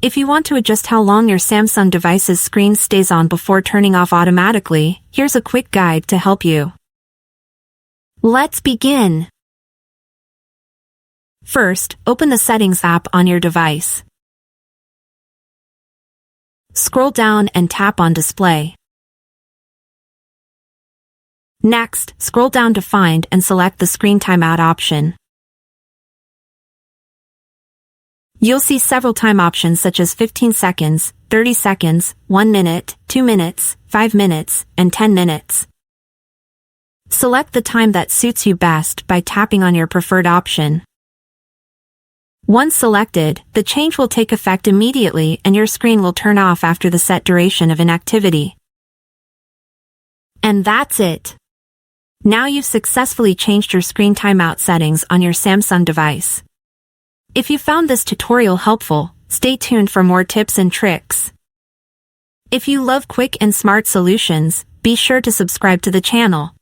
If you want to adjust how long your Samsung device's screen stays on before turning off automatically, here's a quick guide to help you. Let's begin. First, open the Settings app on your device. Scroll down and tap on Display. Next, scroll down to find and select the Screen Timeout option. You'll see several time options such as 15 seconds, 30 seconds, 1 minute, 2 minutes, 5 minutes, and 10 minutes. Select the time that suits you best by tapping on your preferred option. Once selected, the change will take effect immediately and your screen will turn off after the set duration of inactivity. And that's it. Now you've successfully changed your screen timeout settings on your Samsung device. If you found this tutorial helpful, stay tuned for more tips and tricks. If you love quick and smart solutions, be sure to subscribe to the channel.